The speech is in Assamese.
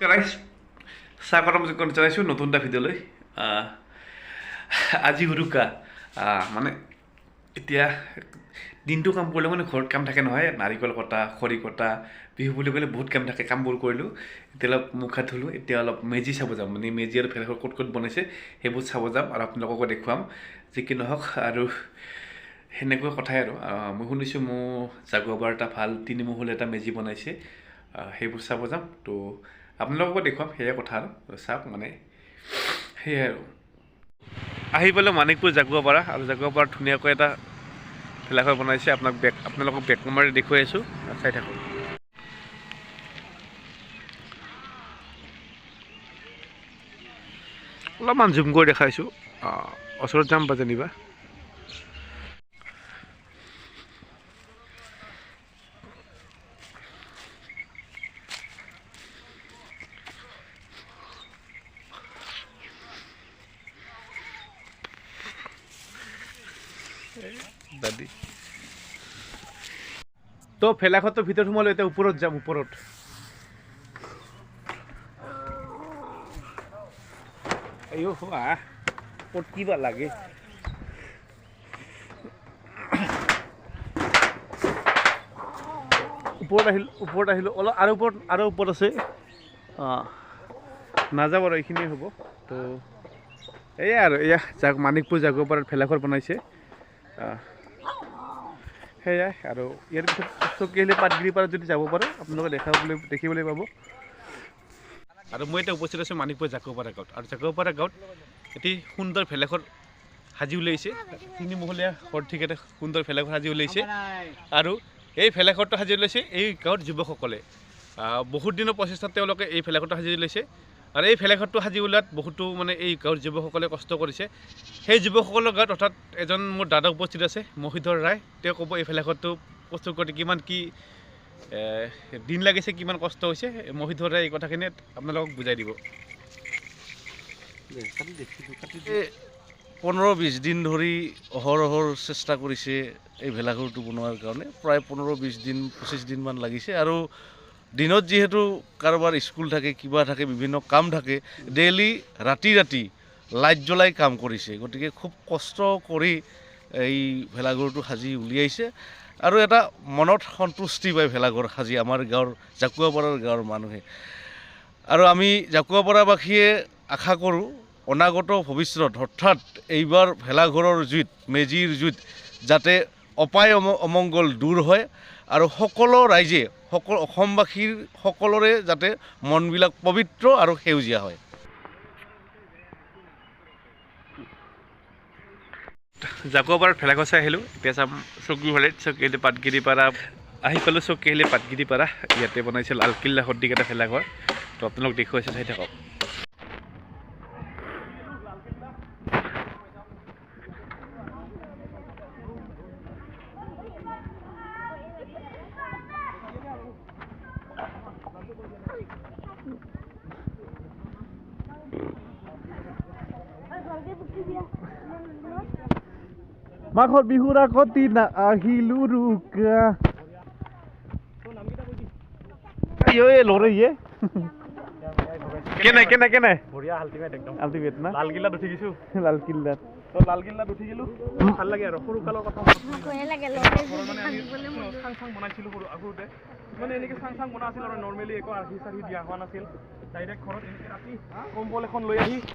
গাইজ স্বাগতম জনাইছোঁ নতুন এটা ভিডিঅ'লৈ। আজি উৰুকা মানে এতিয়া দিনটো কাম কৰিলে মানে ঘৰত কাম থাকে নহয়, নাৰিকল কটা, খৰি কটা, বিহু বুলি ক'লে বহুত কাম থাকে। কামবোৰ কৰিলোঁ, এতিয়া অলপ মুখ হাত ধুলোঁ, এতিয়া অলপ মেজি চাব যাম। মানে মেজি আৰু ভেলাঘৰ ক'ত ক'ত বনাইছে সেইবোৰ চাব যাম আৰু আপোনালোককো দেখুৱাম। যি কি নহওক আৰু সেনেকুৱা কথাই আৰু মই শুনিছোঁ মোৰ জাগুৱাবাৰ এটা ভাল তিনিমহলীয়া এটা মেজি বনাইছে, সেইবোৰ চাব যাম। তো আপোনালোককো দেখুৱাম, সেয়াই কথা আৰু চাওক। মানে সেয়াই আৰু আহি পেলাই মানিকপুৰ জাগুৱাপাৰা, আৰু জাগুৱাপাৰাত ধুনীয়াকৈ এটা ভেলাঘৰ বনাইছে। আপোনালোকক বেক কেমেৰাৰে দেখুৱাই আছোঁ, চাই থাকক। অলপমান জুম কৰি দেখাইছোঁ, ওচৰত যাম বা যেনিবা। দাদি তো ভেলাঘৰটোৰ ভিতৰত সোমালোঁ, এতিয়া ওপৰত যাম। ওপৰত ক'ত কিবা লাগে। ওপৰত আহিলোঁ অলপ আৰু ওপৰত আছে। নাযাব আৰু এইখিনিয়ে হ'ব। তো এয়াই আৰু মানিকপুৰ জাগুৱাপাৰাত ভেলাঘৰ বনাইছে। সেয়াই আৰু ইয়াৰ পিছত চকীআলি পাটগিৰিপাৰাত যদি যাব পাৰে আপোনালোকে দেখিবলৈ পাব। আৰু মই এতিয়া উপস্থিত আছোঁ মানিকপুৰ জাগুৱাপাৰা গাঁৱত। আৰু জাগুৱাপাৰা গাঁৱত এটি সুন্দৰ ভেলাঘৰ সাজি উলিয়াইছে, তিনিমহলীয়া ঘৰ ঠিক এটা সুন্দৰ ভেলাঘৰ সাজি উলিয়াইছে। আৰু এই ভেলাঘৰটো সাজি উলিয়াইছে এই গাঁৱৰ যুৱকসকলে। বহুত দিনৰ প্ৰচেষ্টাত তেওঁলোকে এই ভেলাঘৰটো সাজি উলিয়াইছে। আৰু এই ভেলাঘৰটো সাজি উলিওৱাত বহুতো মানে এই গাঁৱৰ যুৱকসকলে কষ্ট কৰিছে। সেই যুৱকসকলৰ গাত অৰ্থাৎ এজন মোৰ দাদা উপস্থিত আছে, মহিধৰ ৰায়। তেওঁ ক'ব এই ভেলাঘৰটো প্ৰস্তুত কৰোঁতে কিমান কি দিন লাগিছে, কিমান কষ্ট হৈছে। মহিধৰ ৰায় এই কথাখিনি আপোনালোকক বুজাই দিব। 15-20 দিন ধৰি অহৰহৰ চেষ্টা কৰিছে এই ভেলাঘৰটো বনোৱাৰ কাৰণে। প্ৰায় 15-20 দিন 25 দিনমান লাগিছে। আৰু দিনত যিহেতু কাৰোবাৰ স্কুল থাকে, কিবা থাকে, বিভিন্ন কাম থাকে, ডেইলি ৰাতি লাইট জ্বলাই কাম কৰিছে। গতিকে খুব কষ্ট কৰি এই ভেলাঘৰটো সাজি উলিয়াইছে। আৰু এটা মনত সন্তুষ্টি পায় ভেলাঘৰ সাজি আমাৰ গাঁৱৰ জাকুৱাপাৰাৰ গাঁৱৰ মানুহে। আৰু আমি জাকুৱাপাৰাবাসীয়ে আশা কৰোঁ অনাগত ভৱিষ্যত, অৰ্থাৎ এইবাৰ ভেলাঘৰৰ জুইত, মেজিৰ জুইত যাতে অপায় অমংগল দূৰ হয় আৰু সকলো ৰাইজে, অসমবাসীৰ সকলোৰে যাতে মনবিলাক পবিত্ৰ আৰু সেউজীয়া হয়। জাকুৱাপাৰাত ভেলাঘৰ চাই আহিলোঁ, এতিয়া চাম চকীআলি পাটগিৰিপাৰা। আহি পালোঁ চকীআলি পাটগিৰিপাৰা, ইয়াতে বনাইছে লালকিল্লা সদৃশ এটা ভেলাঘৰ। তো আপোনালোক দেখুৱাইছে, চাই থাকক। মাঘৰ বিহুৰ আগত আহিলোঁ ৰুকা লৰে ইয়ে কেনে বঢ়িয়া আল্টিমেট একদম আল্টিমেট না। লালকিল্লাত উঠি গৈছোঁ। লালকিল্লাত লালকিল্লাত উঠি গ'লোঁ, ভাল লাগে আৰু সৰু কালৰ কথা মানে আমি চাং বনাইছিলোঁ সৰুতে। মানে এনেকৈ চাং বনোৱা আছিল আৰু নৰ্মেলি একো আৰ্হি চাৰ্হি দিয়া হোৱা নাছিল। ডাইৰেক্ট ঘৰত এনেকৈ ৰাতি কম্বল এখন লৈ আহি